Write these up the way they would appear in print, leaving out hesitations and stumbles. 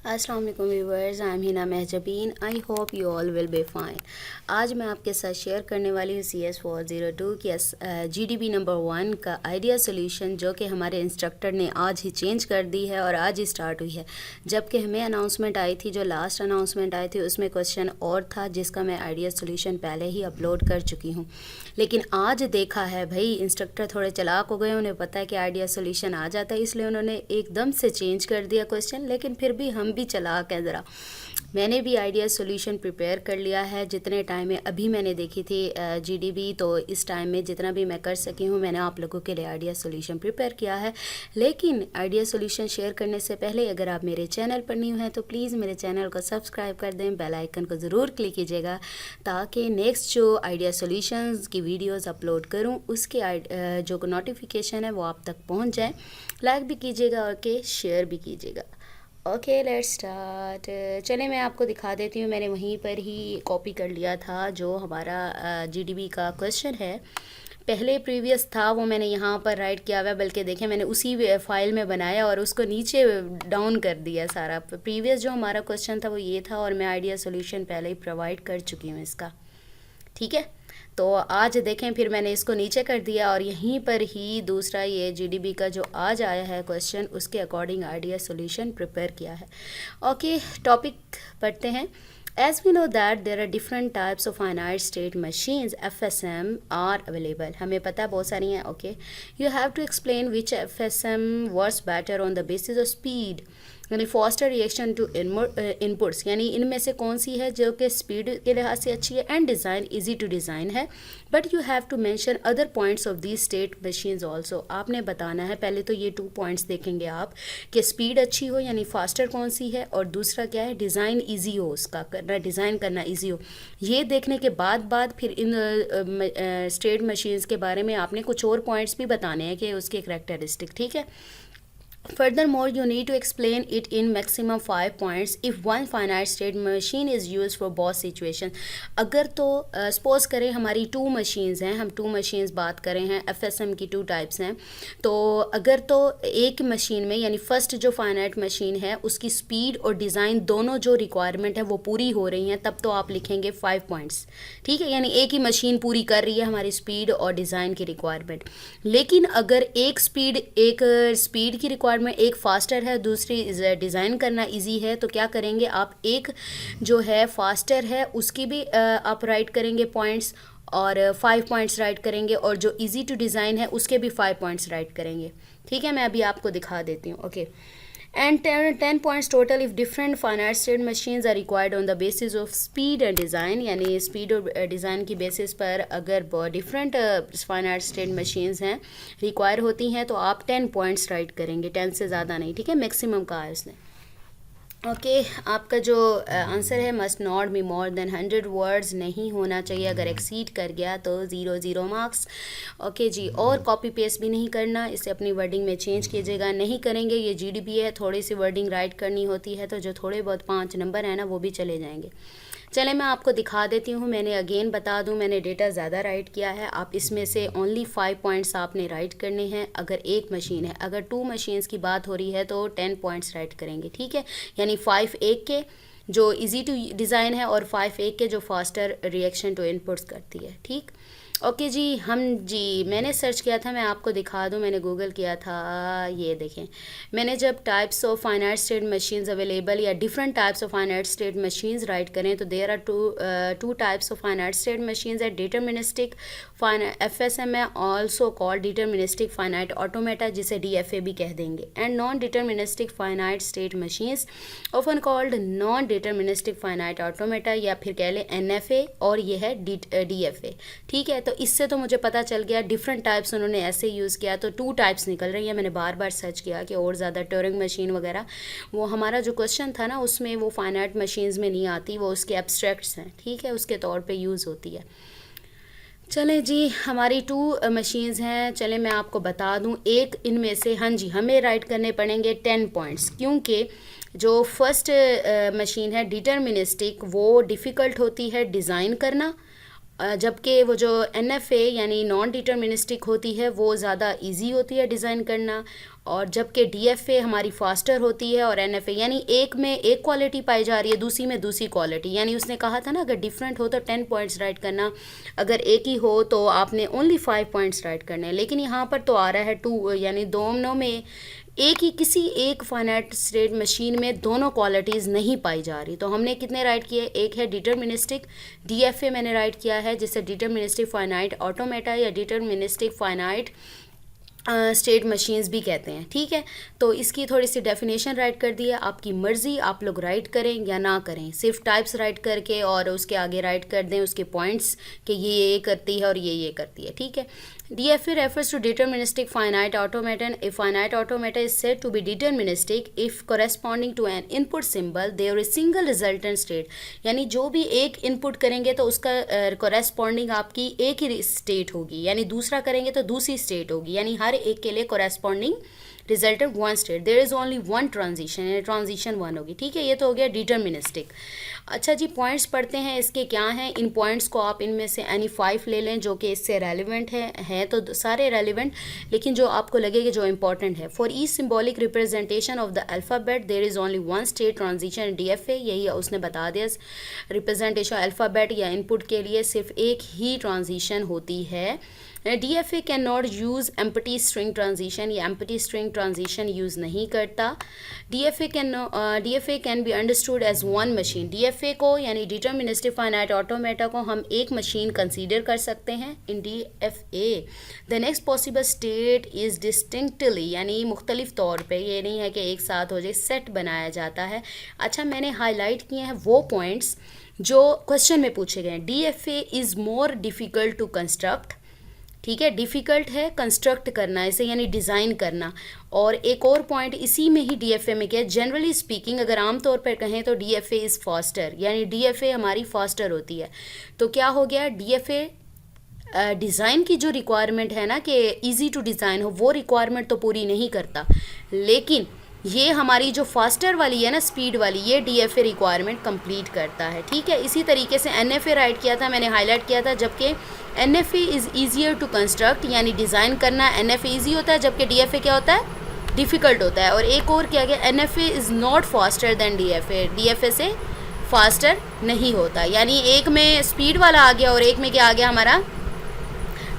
अस्सलाम वालेकुम viewers, I am Hina Mahjabeen. I hope you all will be fine. आज मैं आपके साथ शेयर करने वाली हूँ CS402 की GDB नंबर 1 का आइडिया सोल्यूशन, जो कि हमारे इंस्ट्रक्टर ने आज ही चेंज कर दी है और आज ही स्टार्ट हुई है। जबकि हमें अनाउंसमेंट आई थी, जो लास्ट अनाउंसमेंट आई थी उसमें क्वेश्चन और था जिसका मैं आइडिया सोल्यूशन पहले ही अपलोड कर चुकी हूँ। लेकिन आज देखा है भाई, इंस्ट्रक्टर थोड़े चालाक हो गए, उन्हें पता है कि आइडिया सोल्यूशन आ जाता है, इसलिए उन्होंने एकदम से चेंज कर दिया क्वेश्चन। लेकिन फिर भी हम भी चालाक हैं ज़रा। मैंने भी आइडिया सोल्यूशन प्रिपेयर कर लिया है जितने टाइम में अभी मैंने देखी थी GDB, तो इस टाइम में जितना भी मैं कर सकी हूँ मैंने आप लोगों के लिए आइडिया सोल्यूशन प्रिपेयर किया है। लेकिन आइडिया सोल्यूशन शेयर करने से पहले अगर आप मेरे चैनल पर न्यू हैं तो प्लीज़ मेरे चैनल को सब्सक्राइब कर दें, बेल आइकन को ज़रूर क्लिक कीजिएगा ताकि नेक्स्ट जो आइडिया सोल्यूशंस की वीडियोज़ अपलोड करूँ उसके जो नोटिफिकेशन है वो आप तक पहुँच जाए। लाइक भी कीजिएगा और के शेयर भी कीजिएगा। Okay, let's start. चले मैं आपको दिखा देती हूँ, मैंने वहीं पर ही कॉपी कर लिया था जो हमारा GDB का क्वेश्चन है। पहले प्रीवियस था वो मैंने यहाँ पर राइट किया हुआ है, बल्कि देखें मैंने उसी फाइल में बनाया और उसको नीचे डाउन कर दिया सारा। प्रीवियस जो हमारा क्वेश्चन था वो ये था और मैं आइडिया सोल्यूशन पहले ही प्रोवाइड कर चुकी हूँ इसका, ठीक है। तो आज देखें फिर मैंने इसको नीचे कर दिया और यहीं पर ही दूसरा ये GDB का जो आज आया है क्वेश्चन उसके अकॉर्डिंग आइडिया सोल्यूशन प्रिपेयर किया है। ओके, टॉपिक पढ़ते हैं। As we know that there are different types of finite state machines FSM are available. हमें पता है बहुत सारी हैं। Okay, you have to explain which FSM works better on the basis of speed, यानी faster reaction to inputs, यानी इनमें से कौन सी है जो कि स्पीड के लिहाज से अच्छी है and design easy to design है। But you have to mention other points of these state machines also. आपने बताना है, पहले तो ये 2 पॉइंट्स देखेंगे आप कि स्पीड अच्छी हो यानी फास्टर कौन सी है, और दूसरा क्या है डिज़ाइन ईजी हो, उसका करना डिज़ाइन करना ईजी हो। ये देखने के बाद फिर इन स्टेट मशीन्स के बारे में आपने कुछ और पॉइंट्स भी बताने हैं कि उसके करैक्टरिस्टिक, ठीक है। Furthermore, you need to explain it in maximum 5 points if one finite state machine is used for both situations. अगर तो सपोज करें हमारी 2 मशीन्स हैं, हम 2 मशीन्स बात करें हैं, FSM की 2 टाइप्स हैं। तो अगर तो एक मशीन में यानी फर्स्ट जो फाइनाइट मशीन है उसकी स्पीड और डिज़ाइन दोनों जो रिक्वायरमेंट है वो पूरी हो रही हैं, तब तो आप लिखेंगे 5 पॉइंट्स, ठीक है। यानी एक ही मशीन पूरी कर रही है हमारी स्पीड और डिज़ाइन की रिक्वायरमेंट। लेकिन अगर एक स्पीड की रिक्वायरमेंट में एक फास्टर है, दूसरी डिज़ाइन करना इजी है, तो क्या करेंगे आप, एक जो है फास्टर है उसकी भी आप राइट करेंगे पॉइंट्स और 5 पॉइंट्स राइट करेंगे, और जो इजी टू डिज़ाइन है उसके भी 5 पॉइंट्स राइट करेंगे, ठीक है। मैं अभी आपको दिखा देती हूँ। Okay, and 10 points total if different finite state machines are required on the basis of speed and design, यानी स्पीड और डिज़ाइन की बेसिस पर अगर डिफरेंट फाइनाइट स्टेट मशीन्स हैं रिक्वायर होती हैं तो आप 10 पॉइंट्स राइट करेंगे, 10 से ज़्यादा नहीं, ठीक है। मैक्सिमम कहा है इसने। ओके, आपका जो आंसर है must not be more then 100 words, नहीं होना चाहिए, अगर एक्सीड कर गया तो 0 मार्क्स। ओके जी, और कॉपी पेस्ट भी नहीं करना, इसे अपनी वर्डिंग में चेंज कीजिएगा, नहीं करेंगे ये GDB है, थोड़ी सी वर्डिंग राइट करनी होती है, तो जो थोड़े बहुत 5 नंबर हैं ना वो भी चले जाएंगे। चले मैं आपको दिखा देती हूँ, मैंने अगेन बता दूँ मैंने डेटा ज़्यादा राइट किया है, आप इसमें से ओनली 5 पॉइंट्स आपने राइट करने हैं अगर एक मशीन है। अगर 2 मशीन्स की बात हो रही है तो 10 पॉइंट्स राइट करेंगे, ठीक है। यानी 5 एक के जो इजी टू डिज़ाइन है और 5 एक के जो फास्टर रिएक्शन टू इनपुट्स करती है, ठीक। ओके जी, मैंने सर्च किया था, मैं आपको दिखा दूं, मैंने गूगल किया था, ये देखें मैंने जब types of finite state machines available या different types of finite state machines write करें तो there are two types of finite state machines है, डिटर्मिनिस्टिक FSM है, also called deterministic finite automata, जिसे DFA भी कह देंगे, and non deterministic finite state machines often called non deterministic finite automata, या फिर कह लें NFA, और ये है DFA, ठीक है। तो इससे तो मुझे पता चल गया डिफरेंट टाइप्स उन्होंने ऐसे यूज़ किया, तो 2 टाइप्स निकल रही है। मैंने बार बार सर्च किया कि और ज़्यादा ट्यूरिंग मशीन वगैरह, वो हमारा जो क्वेश्चन था ना उसमें वो फाइनाइट मशीन्स में नहीं आती, वो उसके एब्स्ट्रैक्ट्स हैं, ठीक है, उसके तौर पे यूज़ होती है। चलें जी, हमारी 2 मशीन्स हैं, चलें मैं आपको बता दूं, एक इनमें से, हाँ जी, हमें राइट करने पड़ेंगे 10 पॉइंट्स, क्योंकि जो फर्स्ट मशीन है डिटर्मिनिस्टिक वो डिफ़िकल्ट होती है डिज़ाइन करना, जबकि वो जो NFA यानी नॉन डिटर्मिनिस्टिक होती है वो ज़्यादा इजी होती है डिज़ाइन करना, और जबकि DFA हमारी फास्टर होती है, और NFA यानी एक में एक क्वालिटी पाई जा रही है, दूसरी में दूसरी क्वालिटी। यानी उसने कहा था ना अगर डिफरेंट हो तो 10 पॉइंट्स राइट करना, अगर एक ही हो तो आपने ओनली 5 पॉइंट्स राइट करने हैं। लेकिन यहाँ पर तो आ रहा है 2, यानी दोनों में एक ही किसी एक फाइनाइट स्टेट मशीन में दोनों क्वालिटीज़ नहीं पाई जा रही। तो हमने कितने राइट किए, एक है डिटर्मिनिस्टिक DFA मैंने राइट किया है, जिसे डिटर्मिनिस्टिक फाइनाइट ऑटोमेटा या डिटर्मिनिस्टिक फाइनाइट स्टेट मशीन्स भी कहते हैं। ठीक है, तो इसकी थोड़ी सी डेफिनेशन राइट कर दी है, आपकी मर्ज़ी आप लोग राइट करें या ना करें, सिर्फ टाइप्स राइट करके और उसके आगे राइट कर दें उसके पॉइंट्स कि ये करती है और ये करती है। ठीक है, DFA refers to deterministic finite automaton. A finite automata is said to be deterministic if corresponding to an input symbol there is single resultant state. यानी जो भी एक इनपुट करेंगे तो उसका corresponding आपकी एक ही स्टेट होगी, यानी दूसरा करेंगे तो दूसरी स्टेट होगी, यानी हर एक के लिए corresponding resultant one state, there is only one transition, यानी ट्रांजिशन वन होगी। ठीक है, ये तो हो गया डिटर्मिनिस्टिक। अच्छा जी, पॉइंट्स पढ़ते हैं इसके क्या हैं। इन पॉइंट्स को आप इनमें से एनी 5 ले लें जो कि इससे रेलिवेंट हैं तो सारे रेलिवेंट, लेकिन जो आपको लगेगा जो इंपॉर्टेंट है। For each symbolic representation of the alphabet there is only one state transition DFA, यही उसने बता दिया। रिप्रेजेंटेशन अल्फ़ाबेट या इनपुट के लिए सिर्फ एक ही ट्रांजिशन होती है। DFA can not use empty string transition, या एम्प्टी स्ट्रिंग ट्रांजिशन यूज़ नहीं करता। DFA can be understood as one machine. DFA को यानी डिटर्मिनिस्टिक फाइनाइट ऑटोमेटा को हम एक मशीन कंसीडर कर सकते हैं इन DFA। The next possible state is distinctly, यानी मुख्तलिफ तौर पे, ये नहीं है कि एक साथ हो जाए, सेट बनाया जाता है। अच्छा, मैंने हाईलाइट किए हैं वो पॉइंट्स जो क्वेश्चन में पूछे गए हैं। DFA is more difficult to construct, ठीक है, डिफ़िकल्ट है कंस्ट्रक्ट करना इसे, यानी डिज़ाइन करना। और एक और पॉइंट इसी में ही DFA में क्या है, जनरली स्पीकिंग अगर आम तौर पर कहें तो DFA इज़ फास्टर, यानी DFA हमारी फास्टर होती है। तो क्या हो गया, DFA डिज़ाइन की जो रिक्वायरमेंट है ना कि इजी टू डिज़ाइन हो, वो रिक्वायरमेंट तो पूरी नहीं करता, लेकिन ये हमारी जो फास्टर वाली है ना, स्पीड वाली, ये DFA रिक्वायरमेंट कंप्लीट करता है। ठीक है, इसी तरीके से NFA राइट किया था, मैंने हाईलाइट किया था, जबकि NFA is easier to construct, यानी डिज़ाइन करना NFA ईजी होता है, जबकि DFA क्या होता है, डिफ़िकल्ट होता है। और एक और क्या गया, NFA is not faster than DFA से फास्टर नहीं होता, यानी एक में स्पीड वाला आ गया और एक में क्या आ गया, हमारा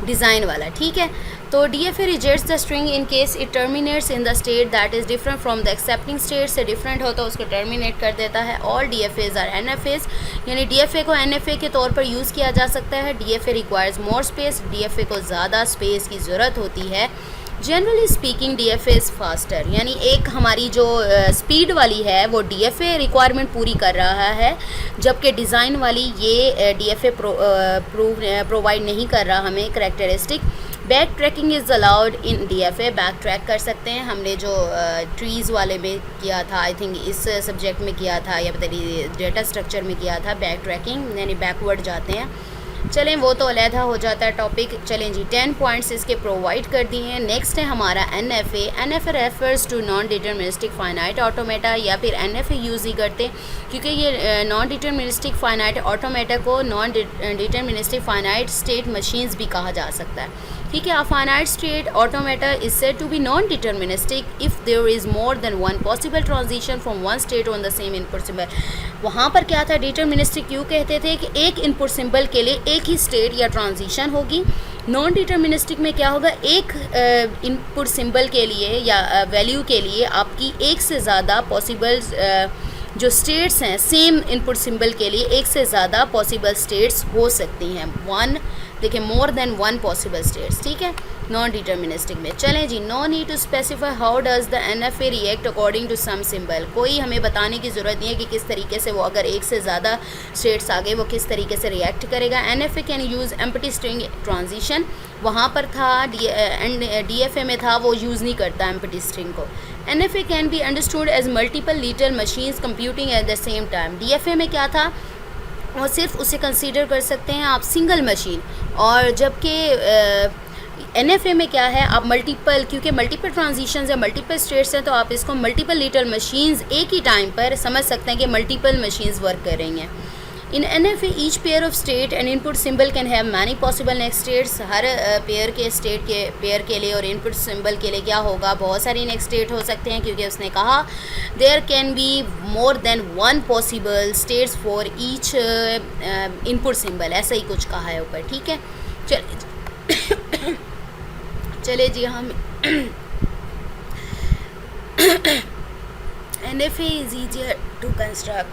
डिज़ाइन वाला। ठीक है, तो DFA rejects the string in case it terminates in the state that is different from the accepting state, से डिफरेंट हो तो उसको टर्मिनेट कर देता है। ऑल DFAs आर NFAs, यानी DFA को NFA के तौर पर यूज़ किया जा सकता है। DFA requires more space, DFA को ज़्यादा स्पेस की ज़रूरत होती है। Generally speaking DFA is faster, यानी एक हमारी जो स्पीड वाली है वो DFA रिक्वायरमेंट पूरी कर रहा है, जबकि डिज़ाइन वाली ये DFA प्रोवाइड नहीं कर रहा हमें characteristic. Back tracking is allowed in DFA, back track कर सकते हैं। हमने जो ट्रीज़ वाले में किया था, आई थिंक इस सब्जेक्ट में किया था या पता नहीं डेटा स्ट्रक्चर में किया था, बैक ट्रैकिंग यानी बैकवर्ड जाते हैं। चलें, वो तो अलहदा हो जाता है टॉपिक। चलें जी, 10 पॉइंट्स इसके प्रोवाइड कर दिए हैं। नेक्स्ट है हमारा NFA refers to non deterministic finite automata, या फिर NFA यूज़ ही करते क्योंकि ये नॉन डिटर्मिनिस्टिक फाइनाइट ऑटोमेटा को non deterministic finite state machines भी कहा जा सकता है। ठीक है, a finite state automata is said to be non deterministic if there is more than one possible transition from one state on the same input symbol. वहाँ पर क्या था, डिटर्मिनिस्टिक क्यों कहते थे कि एक इनपुट सिंबल के लिए एक ही स्टेट या ट्रांजिशन होगी। नॉन डिटर्मिनिस्टिक में क्या होगा, एक इनपुट सिंबल के लिए या वैल्यू के लिए आपकी एक से ज़्यादा पॉसिबल जो स्टेट्स हैं, सेम इनपुट सिंबल के लिए एक से ज़्यादा पॉसिबल स्टेट्स हो सकती हैं। वन देखिए, more than one possible states. ठीक है, नॉन डिटर्मिनिस्टिक में। चलें जी, no need to specify how does the NFA react according to some symbol. कोई हमें बताने की ज़रूरत नहीं है कि किस तरीके से वो, अगर एक से ज़्यादा स्टेट्स आ गए, वो किस तरीके से रिएक्ट करेगा। NFA can use empty string transition, वहाँ पर था DFA में था, वो यूज़ नहीं करता एम्प्टी स्ट्रिंग को। NFA can be understood as multiple little machines computing at the same time. DFA में क्या था, और सिर्फ उसे कंसीडर कर सकते हैं आप सिंगल मशीन, और जबकि NFA में क्या है, आप मल्टीपल, क्योंकि मल्टीपल ट्रांजिशंस या मल्टीपल स्टेट्स हैं तो आप इसको मल्टीपल लिटिल मशीन्स एक ही टाइम पर समझ सकते हैं कि मल्टीपल मशीन्स वर्क कर रही हैं। इन NFA each pair of state and input symbol can have many possible next states. Her pair के स्टेट के पेयर के लिए और इनपुट सिंबल के लिए क्या होगा, बहुत सारी नेक्स्ट स्टेट हो सकते हैं, क्योंकि उसने कहा there can be more than one possible states for each input symbol, ऐसा ही कुछ कहा है ऊपर। ठीक है, चले जी हम NFA is easier to construct।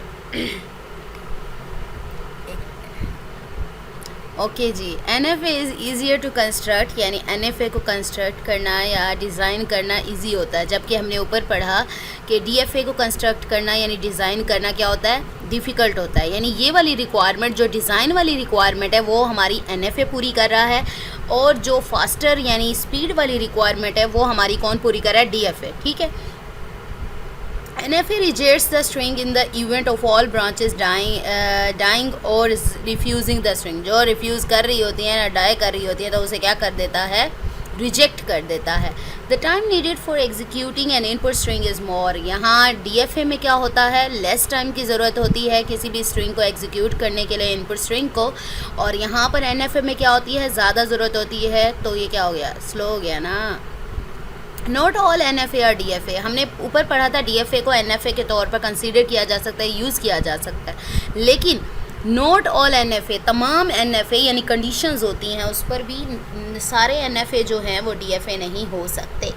Okay ji, NFA is easier to construct, यानी NFA को कंस्ट्रक्ट करना या डिज़ाइन करना इजी होता है, जबकि हमने ऊपर पढ़ा कि DFA को कंस्ट्रक्ट करना यानी डिज़ाइन करना क्या होता है, डिफ़िकल्ट होता है। यानी ये वाली रिक्वायरमेंट, जो डिज़ाइन वाली रिक्वायरमेंट है, वो हमारी NFA पूरी कर रहा है, और जो फास्टर यानी स्पीड वाली रिक्वायरमेंट है वो हमारी कौन पूरी कर रहा है, DFA। ठीक है, NFA rejects the string in the event of all branches dying or refusing the string। जो रिफ्यूज़ कर रही होती हैं या डाई कर रही होती हैं तो उसे क्या कर देता है, रिजेक्ट कर देता है। The time needed for executing an input string is more। यहाँ DFA में क्या होता है, लेस टाइम की ज़रूरत होती है किसी भी स्ट्रिंग को एग्जीक्यूट करने के लिए, इनपुट स्ट्रिंग को, और यहाँ पर NFA में क्या होती है, ज़्यादा ज़रूरत होती है। तो ये क्या हो गया, स्लो हो गया ना। नॉट ऑल NFA और DFA, हमने ऊपर पढ़ा था DFA को NFA के तौर पर कंसीडर किया जा सकता है, यूज़ किया जा सकता है, लेकिन नॉट ऑल NFA, तमाम NFA यानी कंडीशंस होती हैं, उस पर भी सारे NFA जो हैं वो DFA नहीं हो सकते।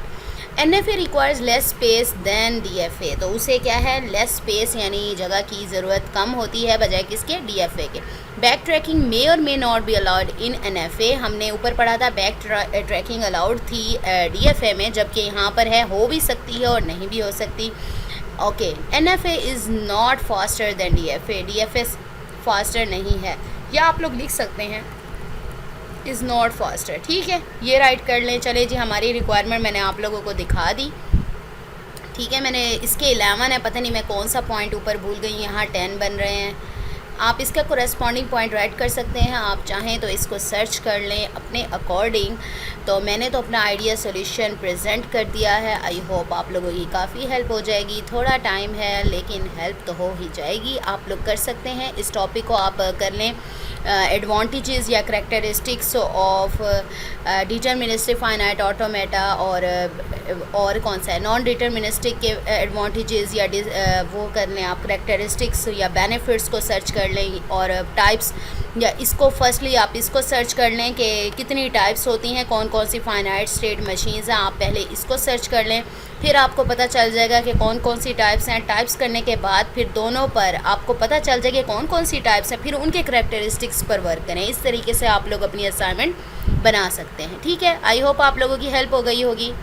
NFA requires less space than DFA, तो उसे क्या है, लेस स्पेस यानी जगह की ज़रूरत कम होती है बजाय किसके, DFA के। बैक ट्रैकिंग मे और may not be allowed in NFA, हमने ऊपर पढ़ा था बैक ट्रैकिंग अलाउड थी DFA में, जबकि यहाँ पर है हो भी सकती है और नहीं भी हो सकती। Okay, NFA is not faster than DFA, DFA faster नहीं है, या आप लोग लिख सकते हैं इज़ नॉट फास्टर। ठीक है, ये राइट कर लें। चले जी, हमारी रिक्वायरमेंट मैंने आप लोगों को दिखा दी। ठीक है, मैंने इसके 11 है, पता नहीं मैं कौन सा पॉइंट ऊपर भूल गई, यहाँ 10 बन रहे हैं। आप इसका कोरेस्पॉन्डिंग पॉइंट राइट कर सकते हैं, आप चाहें तो इसको सर्च कर लें अपने अकॉर्डिंग। तो मैंने तो अपना आइडिया सॉल्यूशन प्रेजेंट कर दिया है। आई होप आप लोगों की काफ़ी हेल्प हो जाएगी। थोड़ा टाइम है लेकिन हेल्प तो हो ही जाएगी, आप लोग कर सकते हैं। इस टॉपिक को आप कर लें, एडवांटेजेस या characteristics of deterministic finite automata, और कौन सा है नॉन डिटर्मिनिस्टिक के एडवांटेजेस या वो कर लें आप, करैक्टरिस्टिक्स या बेनिफिट्स को सर्च कर लें, और टाइप्स या इसको फर्स्टली आप इसको सर्च कर लें कि कितनी टाइप्स होती हैं, कौन कौन सी फाइनाइट स्टेट मशीन्स हैं, आप पहले इसको सर्च कर लें, फिर आपको पता चल जाएगा कि कौन कौन सी टाइप्स हैं। टाइप्स करने के बाद फिर दोनों पर आपको पता चल जाएगा कौन कौन सी टाइप्स हैं, फिर उनके करैक्टरिस्टिक्स पर वर्क करें। इस तरीके से आप लोग अपनी असाइनमेंट बना सकते हैं। ठीक है, आई होप आप लोगों की हेल्प हो गई होगी।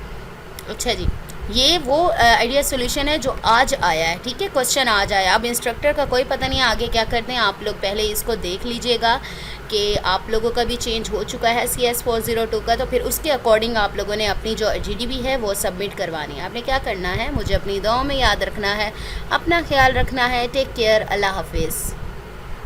अच्छा जी, ये वो आइडिया सॉल्यूशन है जो आज आया है। ठीक है, क्वेश्चन आज आया। अब इंस्ट्रक्टर का कोई पता नहीं आगे क्या करते हैं, आप लोग पहले इसको देख लीजिएगा कि आप लोगों का भी चेंज हो चुका है CS 402 का, तो फिर उसके अकॉर्डिंग आप लोगों ने अपनी जो GDB है वो सबमिट करवानी है। आपने क्या करना है, मुझे अपनी दुआओं में याद रखना है, अपना ख्याल रखना है। टेक केयर, अल्लाह हाफिज़।